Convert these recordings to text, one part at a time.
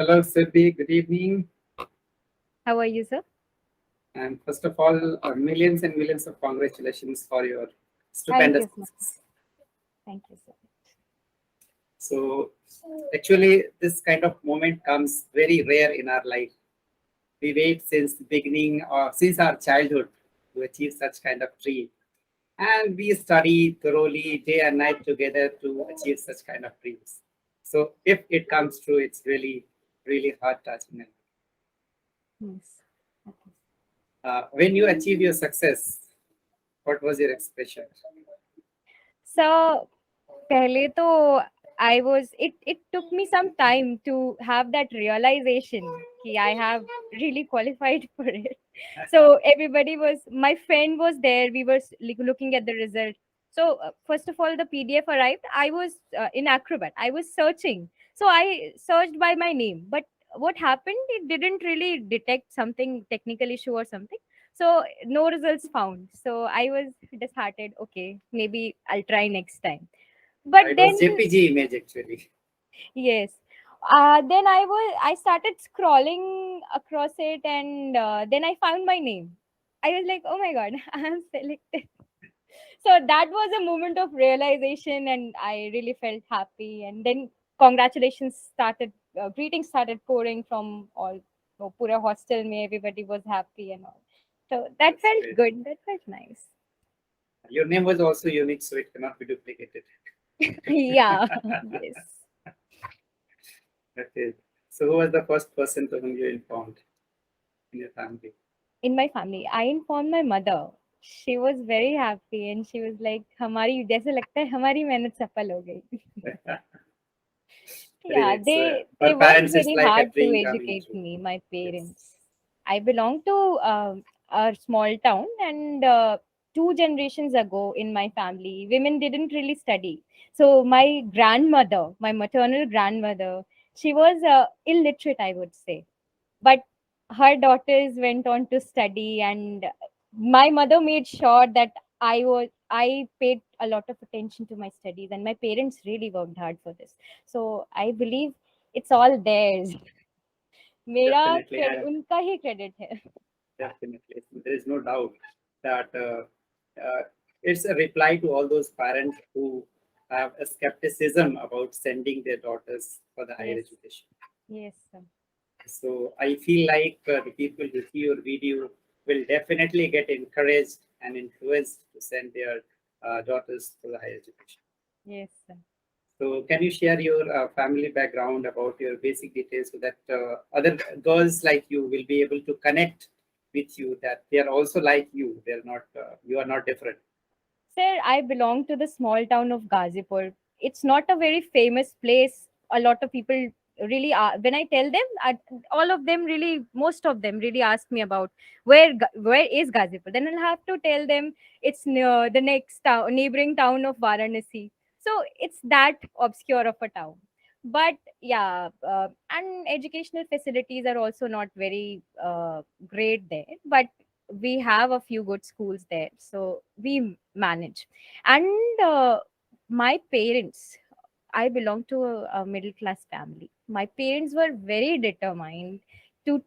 Hello, Surbhi. Good evening. How are you, sir? And first of all, millions and millions of congratulations for your Thank stupendous you so much. success. Thank you so So, actually, this kind of moment comes very rare in our life. We wait since the beginning or since our childhood to achieve such kind of dream. And we study thoroughly day and night together to achieve such kind of dreams. So, if it comes true, it's really, really heart touching. much. Yes. Okay. When you achieve your success, what was your expression? So, pehle to I was it took me some time to have that realization कि I have really qualified for it. So everybody was my friend was there. We were looking at the result. So first of all, the PDF arrived. I was in Acrobat. I was searching. So I searched by my name. But what happened? It didn't really detect something technical issue or something. So no results found. So I was disheartened. Okay, maybe I'll try next time. But It then was JPG image actually. yes, then I started scrolling across it, and then I found my name. I was like, oh my god, I am selected. So that was a moment of realization, and I really felt happy. And then congratulations started, greetings started pouring from all, pura hostel mein everybody was happy and all. So that That's felt great. good. That felt nice. Your name was also unique, so it cannot be duplicated. Yeah. Yes. Okay. So, who was the first person to whom you informed in your family? In my family, I informed my mother. She was very happy and she was like, हमारी जैसे लगता है हमारी मेहनत सफल हो गई. Yeah, Great. So, they for worked parents, it's very like a hard to dream coming educate true. me, my Yes. parents. I belong to a small town, and two generations ago in my family, women didn't really study. So my grandmother, my maternal grandmother, she was illiterate, I would say, but her daughters went on to study, and my mother made sure that I paid a lot of attention to my studies, and my parents really worked hard for this. So I believe it's all theirs. मेरा Definitely. And उनका ही credit है. definitely. There is no doubt that it's a reply to all those parents who have a skepticism about sending their daughters for the higher Yes, education. yes, sir. So I feel like the people who see your video will definitely get encouraged and influenced to send their daughters to the higher education. Yes, sir. So can you share your family background about your basic details so that other girls like you will be able to connect with you that they are also like you. They're not you are not different. Sir, I belong to the small town of Gazipur. It's not a very famous place. A lot of people really are. When I tell them, all of them really, most of them really ask me about where is Gazipur. Then I'll have to tell them it's near the next town, neighboring town of Varanasi. So it's that obscure of a town. But yeah, and educational facilities are also not very great there. But we have a few good schools there, so we manage. And my parents, I belong to a middle class family. My parents were very determined to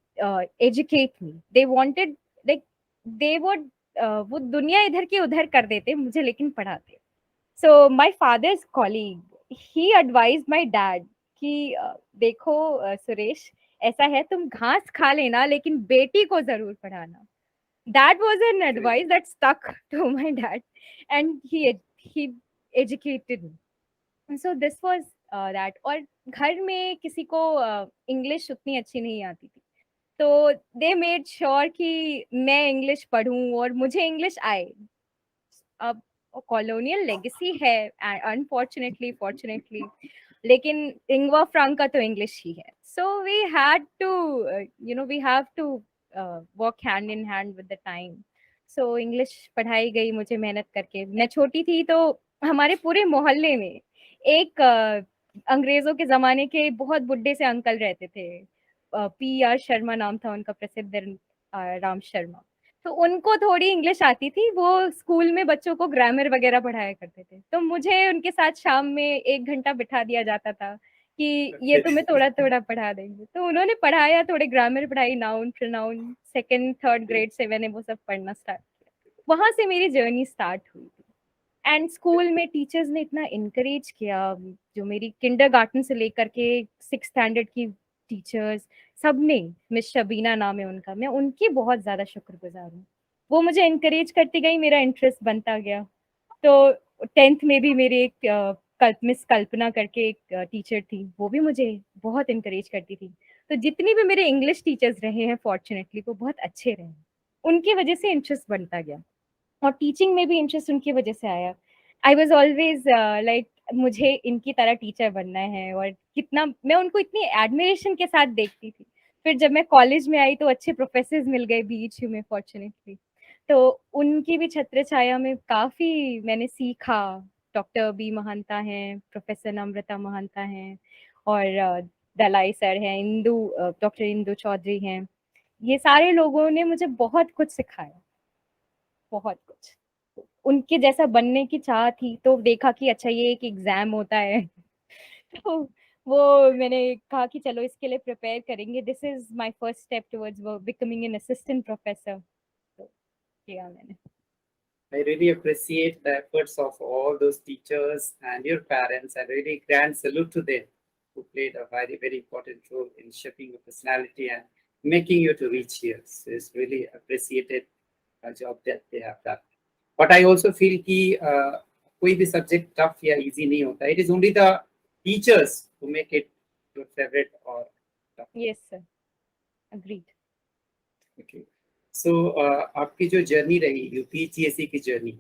educate me. They wanted, like, they would वो दुनिया इधर की उधर कर देते मुझे, लेकिन पढ़ाते. So my father's colleague, he advised my dad कि देखो सुरेश, ऐसा है तुम घास खा लेना लेकिन बेटी को जरूर पढ़ाना. That was an Great. advice that stuck to my dad, and he educated me. And so this was that. और घर में किसी को इंग्लिश उतनी अच्छी नहीं आती थी, तो दे मेड श्योर कि मैं इंग्लिश पढूं और मुझे इंग्लिश आए. अब कॉलोनियल लेगेसी है, अनफॉर्चुनेटली फॉर्चुनेटली, लेकिन लिंग्वा फ्रैंका तो इंग्लिश ही है. So we had to we have to work hand in hand with the time. So English पढ़ाई गई मुझे मेहनत करके. मैं छोटी थी तो हमारे पूरे मोहल्ले में एक अंग्रेजों के जमाने के बहुत बुड्ढे से अंकल रहते थे. P.R. शर्मा नाम था उनका, प्रसिद्ध राम शर्मा. तो उनको थोड़ी इंग्लिश आती थी, वो स्कूल में बच्चों को ग्रामर वगैरह पढ़ाया करते थे. तो मुझे उनके साथ शाम में 1 घंटा बिठा दिया जाता था कि ये तुम्हें थोड़ा-थोड़ा पढ़ा देंगे। तो उन्होंने पढ़ाया, थोड़े ग्रामर पढ़ाई, noun, pronoun, 2nd, 3rd grade से मैंने वो सब पढ़ना स्टार्ट किया। वहाँ से मेरी जर्नी स्टार्ट हुई थी। एंड स्कूल में टीचर्स ने इतना एनकरेज किया, जो मेरी किंडरगार्टन से लेकर के 6th स्टैंडर्ड की टीचर्स, सबने, मिस शबीना नाम है उनका, मैं उनकी बहुत ज़्यादा शुक्रगुज़ार हूँ। वो मुझे एनकरेज करती गई, मेरा इंटरेस्ट बनता गया। तो 10th में भी मेरी एक मिस कल्पना करके एक टीचर थी, वो भी मुझे बहुत एनकरेज करती थी। तो जितनी भी मेरे इंग्लिश टीचर्स रहे हैं फॉर्च्युनेटली, वो बहुत अच्छे रहे। उनकी वजह से इंटरेस्ट बनता गया और टीचिंग में भी इंटरेस्ट उनकी वजह से आया। आई वाज़ ऑलवेज़ लाइक मुझे इनकी तरह टीचर बनना है, और कितना मैं उनको इतनी एडमिरेशन के साथ देखती थी। फिर जब मैं कॉलेज में आई तो अच्छे प्रोफेसर्स मिल गए बीएचयू में फॉर्च्युनेटली। तो उनकी भी छत्र छाया में काफ़ी मैंने सीखा। डॉक्टर बी महांता हैं, प्रोफेसर नम्रता महांता हैं, और दलाई सर हैं, डॉक्टर इंदु चौधरी हैं। ये सारे लोगों ने मुझे बहुत कुछ सिखाया, बहुत कुछ। उनके जैसा बनने की चाह थी, तो देखा कि अच्छा ये एक एग्ज़ाम होता है। तो वो मैंने कहा कि चलो इसके लिए प्रिपेयर करेंगे। This is my first step towards becoming an assistant professor. तो किया मैंने। I really appreciate the efforts of all those teachers and your parents, and really grand salute to them who played a very, very important role in shaping your personality and making you to reach here. So it's really appreciated job that they have done. But I also feel कि कोई भी subject tough या easy नहीं होता. It is only the teachers who make it your favorite or tough. Yes, sir. Agreed. Okay. So आपकी जो journey रही UPHC की journey,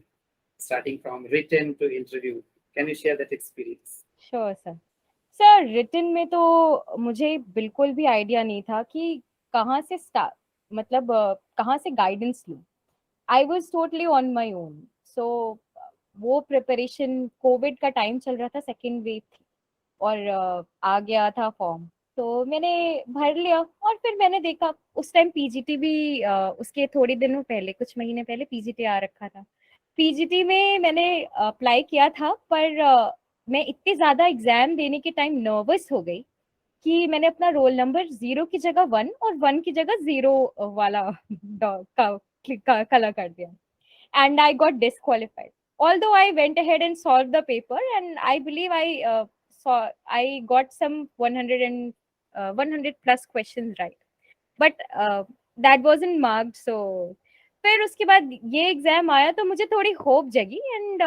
starting from written to interview, can you share that experience? Sure sir. Sir written में तो मुझे बिल्कुल भी idea नहीं था कि कहाँ से स्टार्ट, मतलब कहाँ से गाइडेंस लूँ। I was totally on my own. So वो प्रिपरेशन, कोविड का टाइम चल रहा था, सेकेंड वेव थी, और आ गया था फॉर्म, तो मैंने भर लिया। और फिर मैंने देखा उस टाइम पीजीटी भी, उसके थोड़े दिनों पहले, कुछ महीने पहले पीजीटी आ रखा था। पीजीटी में मैंने अप्लाई किया था, पर मैं इतनी ज़्यादा एग्ज़ाम देने के टाइम नर्वस हो गई कि मैंने अपना रोल नंबर 0 की जगह 1 और 1 की जगह 0 वाला कलर कर दिया, and I got disqualified. Although I went ahead and solved the paper, and I believe I got some 100 plus questions right, but that wasn't marked. So फिर उसके बाद ये एग्जाम आया तो मुझे थोड़ी होप जगी, एंड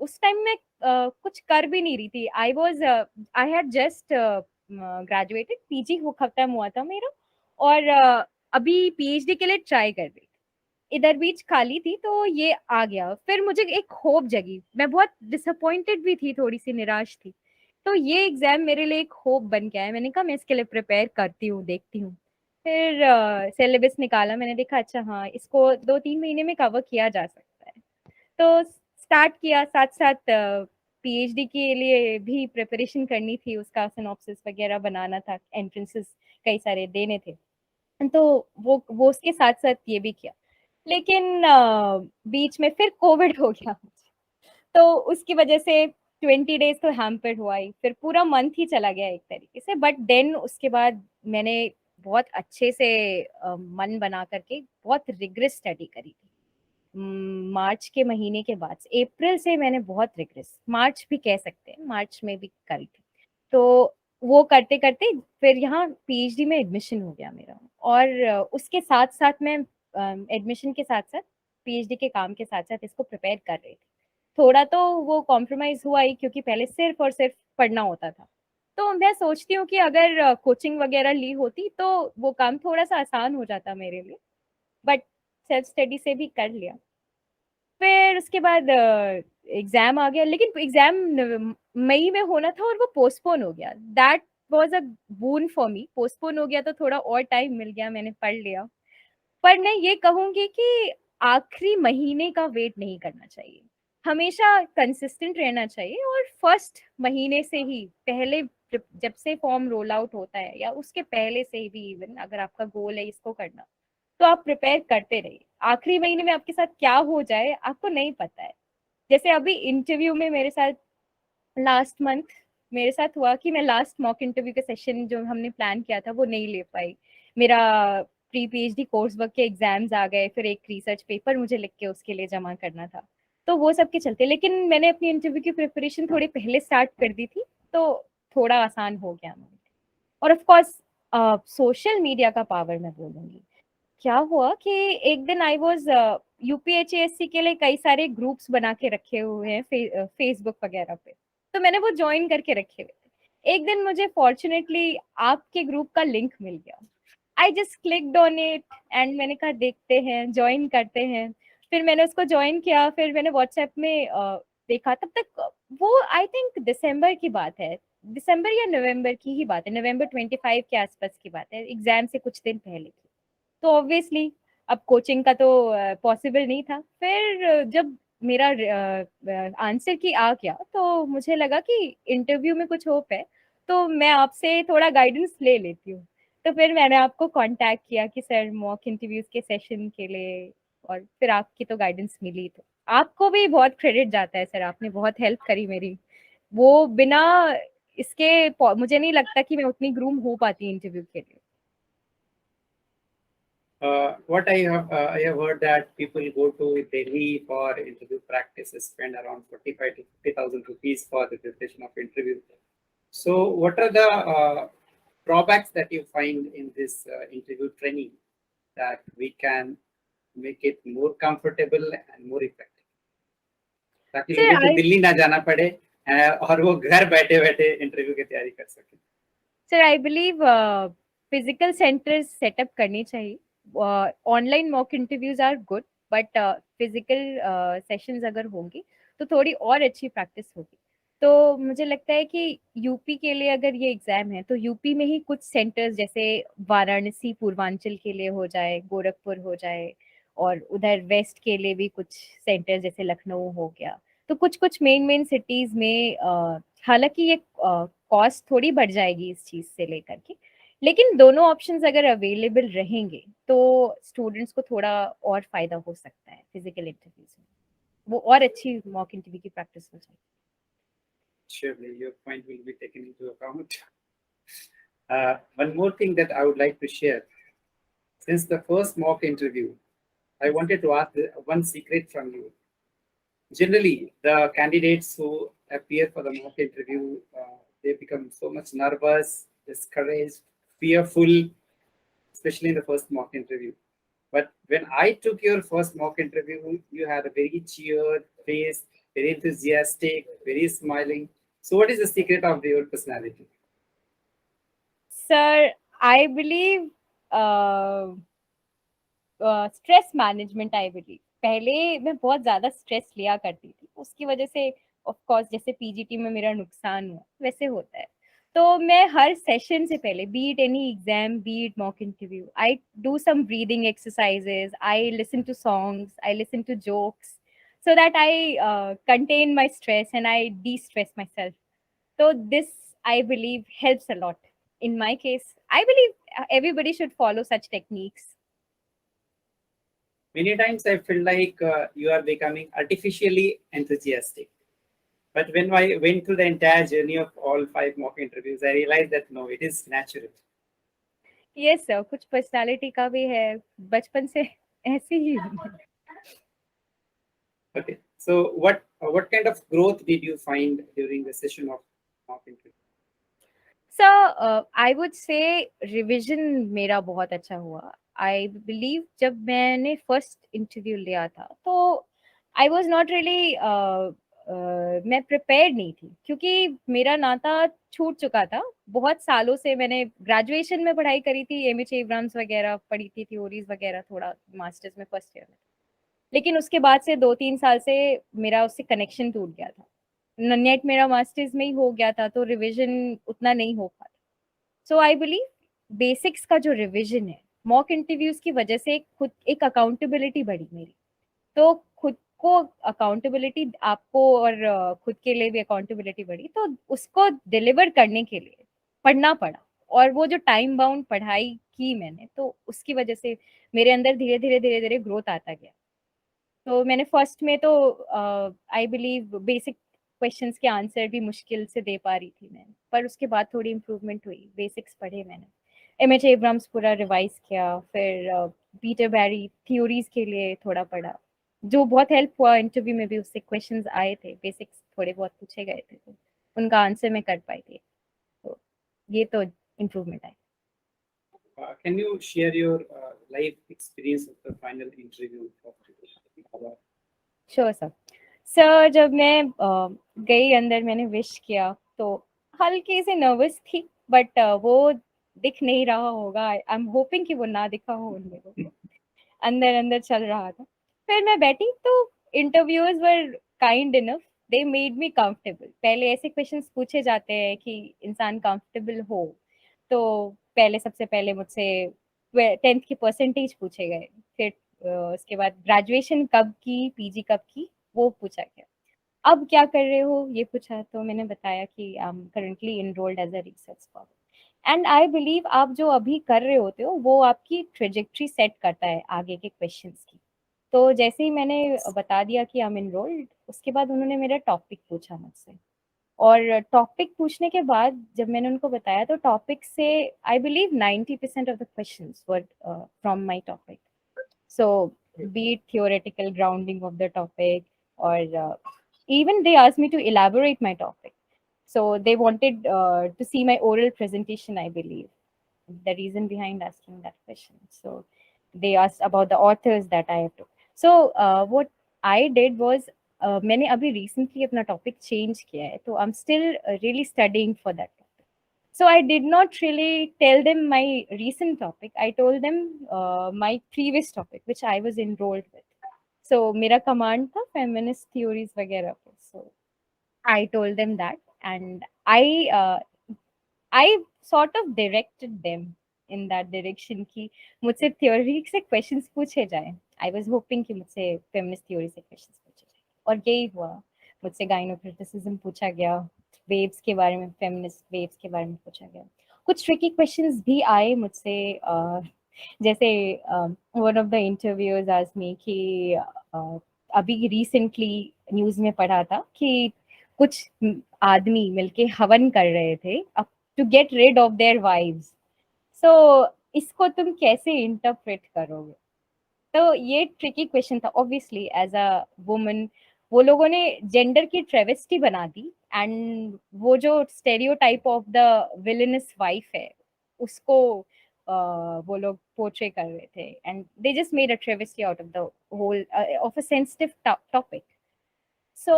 उस टाइम में कुछ कर भी नहीं रही थी। I had just graduated, PG वो खत्म हुआ था मेरा, और अभी पीएचडी के लिए ट्राई कर रही, इधर बीच खाली थी, तो ये आ गया। फिर मुझे एक होप जगी, मैं बहुत डिसअपॉइंटेड भी थी, थोड़ी सी निराश थी। तो ये एग्जाम मेरे लिए एक होप बन गया है। मैंने कहा मैं इसके लिए प्रिपेयर करती हूँ, देखती हूँ। फिर सिलेबस निकाला, मैंने देखा अच्छा हाँ, इसको 2-3 महीने में कवर किया जा सकता है। तो स्टार्ट किया, साथ साथ पीएचडी के लिए भी प्रिपरेशन करनी थी, उसका सिनॉप्सिस वगैरह बनाना था, एंट्रेंसेस कई सारे देने थे, तो वो उसके साथ साथ ये भी किया। लेकिन बीच में फिर कोविड हो गया, तो उसकी वजह से 20 डेज तो हैम्पर्ड हुआ ही, फिर पूरा मंथ ही चला गया एक तरीके से। बट देन उसके बाद मैंने बहुत अच्छे से मन बना करके बहुत रिग्रेस स्टडी करी थी। मार्च के महीने के बाद से, अप्रैल से मैंने बहुत रिग्रेस, मार्च भी कह सकते हैं, मार्च में भी करी थी। तो वो करते करते फिर यहाँ पीएचडी में एडमिशन हो गया मेरा, और उसके साथ साथ मैं एडमिशन के साथ साथ पीएचडी के काम के साथ साथ इसको प्रिपेयर कर रही थी। थोड़ा तो वो कॉम्प्रोमाइज हुआ ही, क्योंकि पहले सिर्फ और सिर्फ पढ़ना होता था। तो मैं सोचती हूँ कि अगर कोचिंग वगैरह ली होती तो वो काम थोड़ा सा आसान हो जाता मेरे लिए, बट सेल्फ स्टडी से भी कर लिया। फिर उसके बाद एग्जाम आ गया, लेकिन एग्जाम मई में होना था और वो पोस्टपोन हो गया। That was a boon for me, postpone हो गया तो थोड़ा और टाइम मिल गया, मैंने पढ़ लिया। पर मैं ये कहूंगी कि आखिरी महीने का वेट नहीं करना चाहिए, हमेशा कंसिस्टेंट रहना चाहिए, और फर्स्ट महीने से ही, पहले जब से फॉर्म रोल आउट होता है या उसके पहले से भी, इवन अगर आपका गोल है इसको करना, तो आप प्रिपेयर करते रहिए। आखिरी महीने में आपके साथ क्या हो जाए आपको नहीं पता है। जैसे अभी इंटरव्यू में मेरे साथ लास्ट मंथ मेरे साथ हुआ कि मैं लास्ट मॉक इंटरव्यू का सेशन जो हमने प्लान किया था वो नहीं ले पाई। मेरा प्री पीएचडी कोर्स वर्क के एग्जाम्स आ गए, फिर एक रिसर्च पेपर मुझे लिख के उसके लिए जमा करना था, तो वो सब के चलते। लेकिन मैंने अपनी इंटरव्यू की प्रिपरेशन थोड़ी पहले स्टार्ट कर दी थी, तो थोड़ा आसान हो गया मुझे। और ऑफ कोर्स सोशल मीडिया का पावर मैं बोलूंगी। क्या हुआ कि एक दिन आई वाज यूपीएचएससी के लिए कई सारे ग्रुप्स बना के रखे हुए हैं फेसबुक वगैरह पे, तो मैंने वो ज्वाइन करके रखे हुए थे। एक दिन मुझे फॉर्चुनेटली आपके ग्रुप का लिंक मिल गया। I just clicked on it and मैंने कहा देखते हैं, ज्वाइन करते हैं। फिर मैंने उसको ज्वाइन किया, फिर मैंने व्हाट्सएप में देखा। तब तक वो आई थिंक दिसंबर की बात है, दिसंबर या नवंबर की ही बात है, नवंबर 25 के आसपास की बात है, एग्जाम से कुछ दिन पहले की। तो ऑब्वियसली अब कोचिंग का तो पॉसिबल नहीं था। फिर जब मेरा आंसर की आ गया तो मुझे लगा कि इंटरव्यू में कुछ होप है, तो मैं आपसे थोड़ा गाइडेंस ले लेती हूँ। तो फिर मैंने आपको कांटेक्ट किया कि सर मॉक इंटरव्यूज के सेशन के लिए, और फिर आपकी तो गाइडेंस मिली। तो आपको भी बहुत क्रेडिट जाता है सर, आपने बहुत हेल्प करी मेरी। वो बिना इसके मुझे नहीं लगता कि मैं उतनी ग्रूम हो पाती इंटरव्यू के लिए। What I have heard that people go to Delhi for interview practices, spend around 45 to 50,000 rupees for the preparation of interview. So, what are the drawbacks that you find in this interview training that we can make it more comfortable and more effective? ताकि sir लोगों को दिल्ली ना जाना पड़े और वो घर बैठे बैठे इंटरव्यू की तैयारी कर सके। Sir I believe physical centres setup करनी चाहिए। Online mock interviews are good, but physical sessions अगर होंगी तो थोड़ी और अच्छी प्रैक्टिस होगी। तो मुझे लगता है कि यूपी के लिए अगर ये एग्जाम है तो यूपी में ही कुछ सेंटर्स, जैसे वाराणसी पूर्वांचल के लिए हो जाए, गोरखपुर हो जाए, और उधर वेस्ट के लिए भी कुछ सेंटर्स जैसे लखनऊ हो गया। तो कुछ कुछ मेन मेन सिटीज में हालांकि ये कॉस्ट थोड़ी बढ़ जाएगी इस चीज से लेकर के, लेकिन दोनों ऑप्शंस अगर अवेलेबल रहेंगे तो स्टूडेंट्स को थोड़ा और फायदा हो सकता है फिजिकल इंटरव्यूज में, वो और अच्छी मॉक इंटरव्यू की प्रैक्टिस हो जाएगी। Surely, your point will be taken into account. One more thing that I would like to share. Since the first mock interview, I wanted to ask one secret from you. Generally, the candidates who appear for the mock interview, they become so much nervous, discouraged, fearful, especially in the first mock interview. But when I took your first mock interview, you had a very cheered face, very enthusiastic, very smiling. So, what is the secret of your personality? Sir I believe stress management. I believe पहले मैं बहुत ज्यादा stress लिया करती थी, उसकी वजह से ऑफ कोर्स जैसे पीजीटी में मेरा नुकसान हुआ वैसे होता है। तो मैं हर सेशन से पहले, be it any exam, be it mock interview, I do some breathing exercises, I listen to songs, I listen to jokes, so that I contain my stress and I de-stress myself. So this, I believe, helps a lot. In my case, I believe everybody should follow such techniques. Many times I feel like you are becoming artificially enthusiastic. But when I went through the entire journey of all 5 mock interviews, I realized that no, it is natural. Yes sir, कुछ personality का भी है, बचपन से ऐसी ही हूँ मैं। Okay, so what kind of growth did you find during the session of mock interview? Sir I would say revision मेरा बहुत अच्छा हुआ। आई बिलीव जब मैंने फर्स्ट इंटरव्यू लिया था तो आई वॉज नॉट रियली, मैं प्रिपेयर्ड नहीं थी, क्योंकि मेरा नाता छूट चुका था। बहुत सालों से मैंने ग्रेजुएशन में पढ़ाई करी थी, एमएच एब्राम्स वगैरह पढ़ी थी, थ्योरीज वगैरह, थोड़ा मास्टर्स में फर्स्ट ईयर में। लेकिन उसके बाद से 2-3 साल से मेरा उससे कनेक्शन टूट गया था। नेट मेरा मास्टर्स में ही हो गया था, तो रिवीजन उतना नहीं हो पाता। सो आई बिलीव बेसिक्स का जो रिवीजन है, मॉक इंटरव्यूज की वजह से खुद एक अकाउंटेबिलिटी बढ़ी मेरी। तो खुद को अकाउंटेबिलिटी, आपको और खुद के लिए भी अकाउंटेबिलिटी बढ़ी, तो उसको डिलीवर करने के लिए पढ़ना पड़ा। और वो जो टाइम बाउंड पढ़ाई की मैंने, तो उसकी वजह से मेरे अंदर धीरे धीरे धीरे धीरे ग्रोथ आता गया। तो मैंने फर्स्ट में तो आई बिलीव बेसिक, 2 साल मैंने पढ़ाई की, उसके बाद फिर मैंने 2 साल 3 साल मैंने रिवीजन किया। तो क्वेश्चंस के आंसर भी मुश्किल से दे पा रही थी मैं, पर उसके बाद थोड़ी इम्प्रूवमेंट हुई। बेसिक्स पढ़े मैंने, एम एच एब्राम्स पूरा रिवाइज किया, फिर पीटर बैरी थ्योरीज के लिए थोड़ा पढ़ा, जो बहुत हेल्प हुआ। इंटरव्यू में भी उससे क्वेश्चंस आए थे, बेसिक्स थोड़े बहुत पूछे गए थे, तो उनका आंसर मैं कर पाई थी। तो ये तो इम्प्रूवमेंट है। Can you share your life experience of the final interview of our? Sure sir. Sir जब मैं गई अंदर, मैंने विश किया तो हल्की से नर्वस थी, बट वो दिख नहीं रहा होगा। आई एम होपिंग कि वो ना दिखा हो उन लोगों को। अंदर अंदर चल रहा था। फिर मैं बैठी तो interviewers were kind enough, they made me comfortable. पहले ऐसे क्वेश्चंस पूछे जाते हैं कि इंसान कंफर्टेबल हो, तो पहले सबसे पहले मुझसे 10th की परसेंटेज पूछे गए। फिर उसके बाद ग्रेजुएशन कब की, पीजी कब की, वो पूछा गया। अब क्या कर रहे हो ये पूछा, तो मैंने बताया कि I am currently enrolled as a research scholar. And I believe आप जो अभी कर रहे होते हो वो आपकी ट्रेजेक्ट्री सेट करता है आगे के क्वेश्चंस की। तो जैसे ही मैंने बता दिया कि आई एम इनरोल्ड, उसके बाद उन्होंने मेरा टॉपिक पूछा मुझसे। और टॉपिक पूछने के बाद जब मैंने उनको बताया, तो टॉपिक से I believe 90% of the questions were from my topic. So be it theoretical grounding of the topic, or even they asked me to elaborate my topic. So they wanted to see my oral presentation, I believe, the reason behind asking that question. So they asked about the authors that I have to. So what I did was, मैंने अभी recently अपना topic change किया है, तो I'm still really studying for that. So I did not really tell them my recent topic. I told them my previous topic, which I was enrolled with. So मेरा command था feminist theories वगैरह पे. So I told them that, and I sort of directed them in that direction कि मुझसे theory से questions पूछे जाए. I was hoping कि मुझसे feminist theory से questions पूछे जाए, और यही हुआ। मुझसे gynocriticism पूछा गया, वेव्स के बारे में, फेमिनिस्ट वेव्स के बारे में पूछा गया। कुछ ट्रिकी क्वेश्चंस भी आए मुझसे, जैसे one of the interviewers asked me कि अभी रिसेंटली न्यूज़ में पढ़ा था कि कुछ आदमी मिलके हवन कर रहे थे to get rid of their wives. So इसको तुम कैसे इंटरप्रेट करोगे? तो ये ट्रिकी क्वेश्चन था। ऑब्वियसली एज अ वुमन वो लोगों ने जेंडर की ट्रेवेस्टी बना दी, एंड वो जो stereotype of the villain's wife है उसको वो लोग पोर्ट्रे कर रहे थे, and they just made a travesty out of the whole of a sensitive topic. So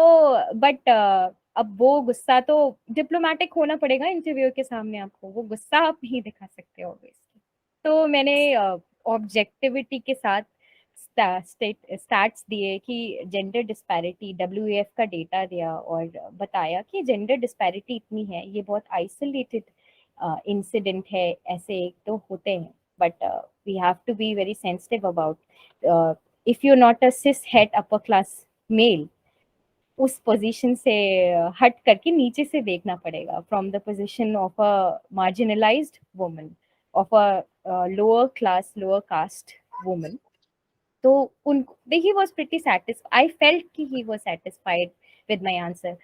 but अब वो गुस्सा तो डिप्लोमेटिक होना पड़ेगा इंटरव्यू के सामने, आपको वो गुस्सा आप नहीं दिखा सकते ऑब्वियसली। तो मैंने ऑब्जेक्टिविटी के साथ स्टैट्स दिए कि जेंडर डिस्पैरिटी, डब्ल्यूएफ का डेटा दिया, और बताया कि जेंडर डिस्पैरिटी इतनी है, ये बहुत आइसोलेटेड इंसिडेंट है, ऐसे तो होते हैं, but we have to be very sensitive about if you not a cis het upper class male, उस पोजीशन से हट करके नीचे से देखना पड़ेगा, from the position of a marginalised woman, of a lower class, lower caste woman. तो उन he was pretty satisfied, I felt कि he was satisfied with my answer.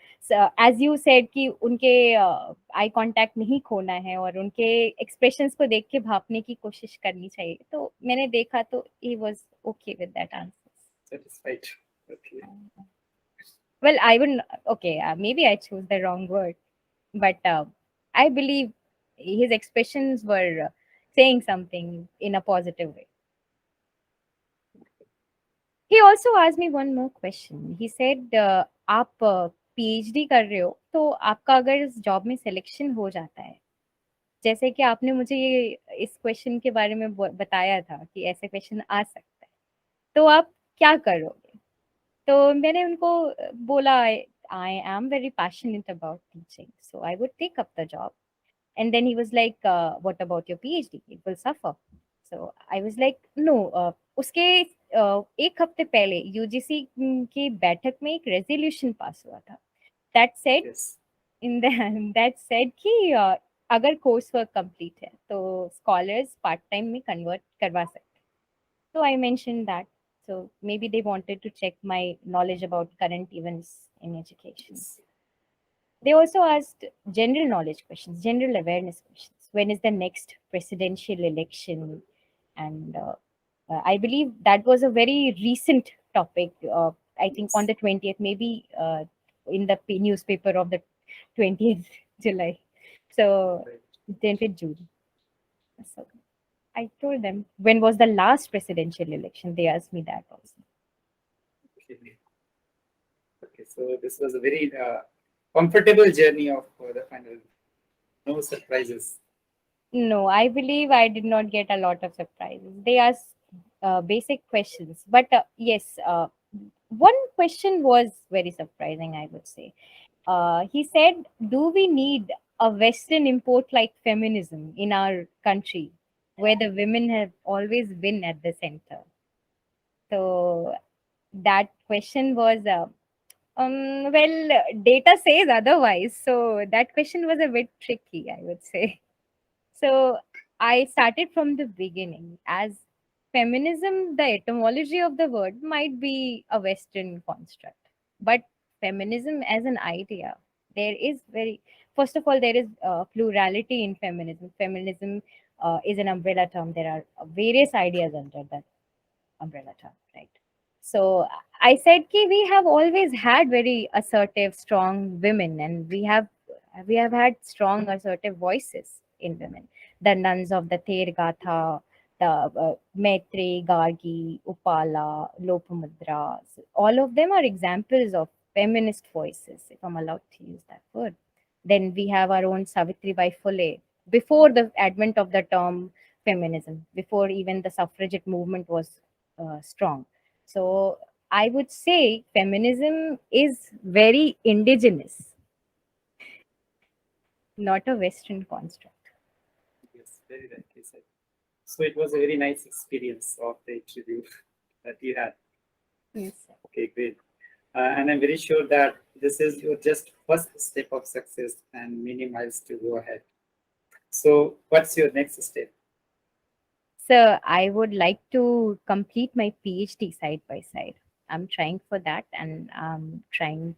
As you said कि उनके आई कांटेक्ट नहीं खोना है और उनके एक्सप्रेशंस को देख के भापने की कोशिश करनी चाहिए, तो मैंने देखा तो he was okay with that answer. Satisfied. Okay. Well, I wouldn't. Okay, maybe I chose the wrong word, but I believe his expressions were saying something in a positive way. He also asked me one more question. He said, "आप PhD कर रहे हो, तो आपका अगर इस job में selection हो जाता है, जैसे कि आपने मुझे ये इस क्वेश्चन के बारे में बताया था कि ऐसे क्वेश्चन आ सकता है, तो आप क्या करोगे?" तो मैंने उनको बोला, I am very passionate about teaching, so I would take up the job. And then he was like, what about your PhD, it will suffer. So I was like, no. उसके एक हफ्ते पहले यूजीसी की बैठक में एक resolution pass हुआ था, that said Yes. In that said कि अगर कोर्स वर्क कंप्लीट है तो स्कॉलर्स पार्ट टाइम में कन्वर्ट करवा सकते हैं। So I mentioned that. So maybe they wanted to check my knowledge about current events in education. Yes. They also asked general knowledge questions, general awareness questions. When is the next presidential election? And I believe that was a very recent topic. I think on Yes. the 20th, maybe in the newspaper of the 20th July. So Right. 20th June. So I told them, when was the last presidential election? They asked me that also. Okay. Okay. So this was a very comfortable journey of the final. No surprises. No, I believe I did not get a lot of surprises. They asked basic questions, but yes, one question was very surprising, I would say. He said, "Do we need a Western import like feminism in our country, where the women have always been at the center?" So that question was, well, data says otherwise. So that question was a bit tricky, I would say. So I started from the beginning. As feminism, the etymology of the word might be a Western construct, but feminism as an idea, there is very, first of all, there is plurality in feminism. Feminism is an umbrella term. There are various ideas under that umbrella term, right? So I said, ki we have always had very assertive, strong women, and we have had strong, assertive voices in women. The nuns of the Ther Gatha, the Maitri, Gargi, Upala, Lopamudra, all of them are examples of feminist voices, if I'm allowed to use that word. Then we have our own Savitri Bai Phule. Before the advent of the term feminism, before even the suffragette movement was strong. So I would say feminism is very indigenous, not a Western construct. Yes, very rightly said. So it was a very nice experience of the interview that you had. Yes. Okay, great. And I'm very sure that this is your just first step of success and many miles to go ahead. So what's your next step? So I would like to complete my PhD side by side. I'm trying for that, and I'm trying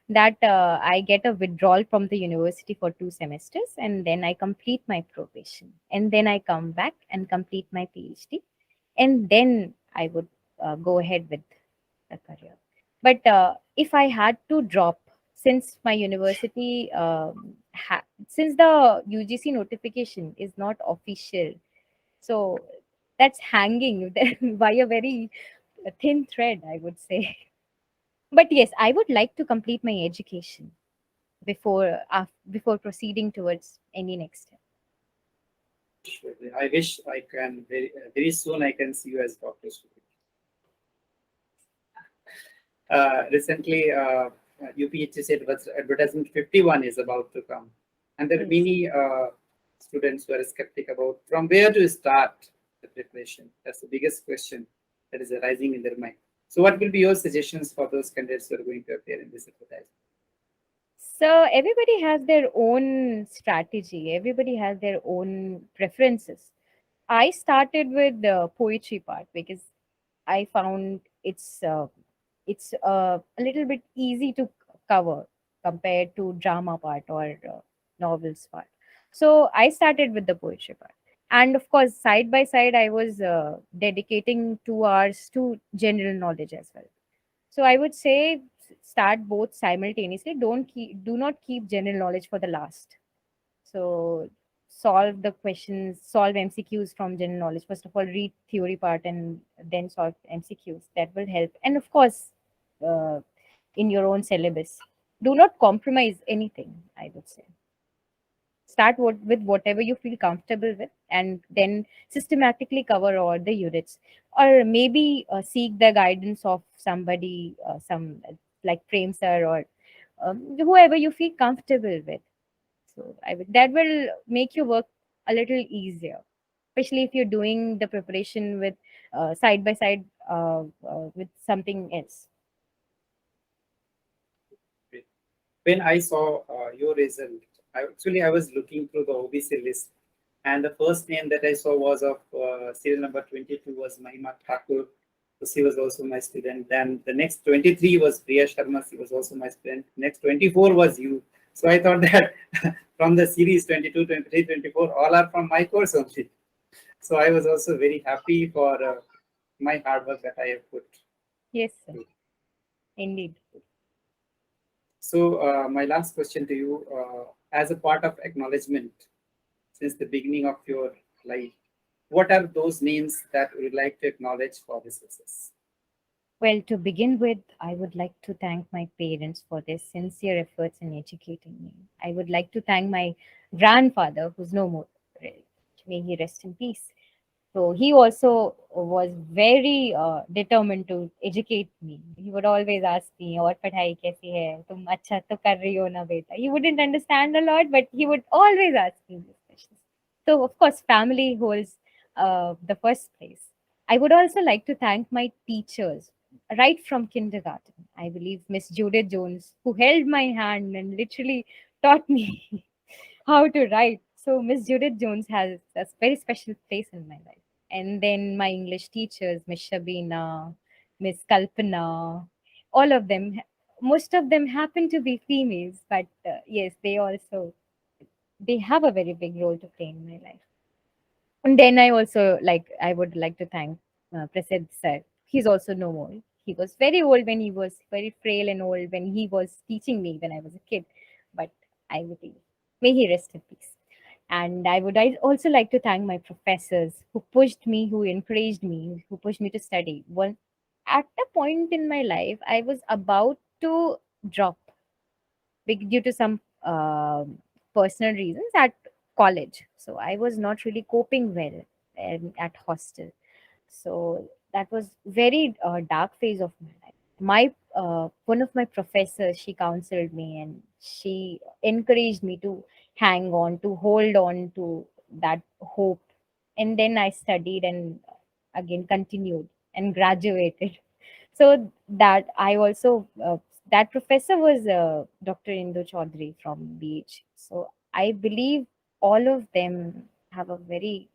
that I get a withdrawal from the university for 2 semesters, and then I complete my probation, and then I come back and complete my PhD, and then I would go ahead with the career. But if I had to drop, since my university, since the UGC notification is not official, so that's hanging by a very thin thread, I would say. But yes, I would like to complete my education before proceeding towards any next step. Surely. I wish I can very soon I can see you as Dr. Surbhi. Recently, UPHESC said was advertisement 51 is about to come, and there are Yes. many students who are skeptic about from where to start the preparation. That's the biggest question that is arising in their mind. So, what will be your suggestions for those candidates who are going to appear in this advertisement? So everybody has their own strategy. Everybody has their own preferences. I started with the poetry part because I found it's a little bit easy to cover compared to drama part or novels part. So I started with the poetry part, and of course, side by side, I was dedicating 2 hours to general knowledge as well. So I would say start both simultaneously. Do not keep general knowledge for the last. So solve the questions, solve MCQs from general knowledge. First of all, read theory part and then solve MCQs. That will help. And of course, uh, in your own syllabus, do not compromise anything, I would say. Start with whatever you feel comfortable with, and then systematically cover all the units, or maybe seek the guidance of somebody, some like Prem sir, or whoever you feel comfortable with. So that will make your work a little easier, especially if you're doing the preparation with side by side with something else. When I saw your result, I was looking through the OBC list, and the first name that I saw was of serial number 22 was Mahima Thakur, So she was also my student. Then the next 23 was Priya Sharma. She was also my student. Next 24 was you. So I thought that from the series 22, 23, 24, all are from my course only. So I was also very happy for my hard work that I have put. Yes, sir. Indeed. So my last question to you, as a part of acknowledgement since the beginning of your life, what are those names that you would like to acknowledge for this success? Well, to begin with, I would like to thank my parents for their sincere efforts in educating me. I would like to thank my grandfather, who's no more. May he rest in peace. So he also was very determined to educate me. He would always ask me, "और पढ़ाई कैसी है? तुम अच्छा तो कर रही हो ना बेटा?" He wouldn't understand a lot, but he would always ask me these questions. So of course, family holds the first place. I would also like to thank my teachers right from kindergarten. I believe Miss Judith Jones, who held my hand and literally taught me how to write. So Miss Judith Jones has a very special place in my life. And then my English teachers, Miss Shabina, Miss Kalpana, all of them, most of them happen to be females, but yes, they have a very big role to play in my life. And then I would like to thank Prasad sir. He's also no more. He was very old when he was very frail and old when he was teaching me when I was a kid. But I would may he rest in peace. And I also like to thank my professors who pushed me, who encouraged me, who pushed me to study. Well, at a point in my life, I was about to drop due to some personal reasons at college. So I was not really coping well at hostel. So that was very dark phase of my life. My one of my professors, she counseled me and she encouraged me to hang on, to hold on to that hope. And then I studied and again continued and graduated. So that I also that professor was Dr. Indu Chaudhary from BH. So I believe all of them have a very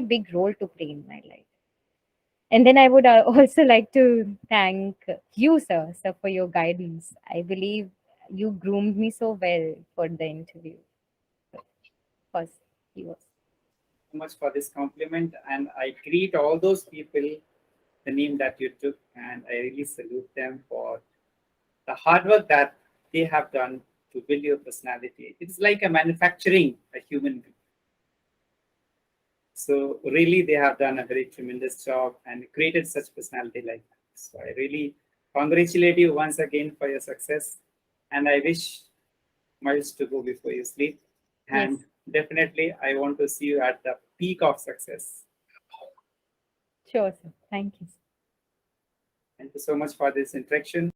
big role to play in my life. And then I would also like to thank you, sir, for your guidance. I believe you groomed me so well for the interview. Of course, he was. So much for this compliment, and I greet all those people, the name that you took, and I really salute them for the hard work that they have done to build your personality. It's like a manufacturing a human being. So really, they have done a very tremendous job and created such personality like that. So I really congratulate you once again for your success, and I wish miles to go before you sleep. Yes, And definitely, I want to see you at the peak of success. sure, sir. Thank you. Thank you so much for this interaction.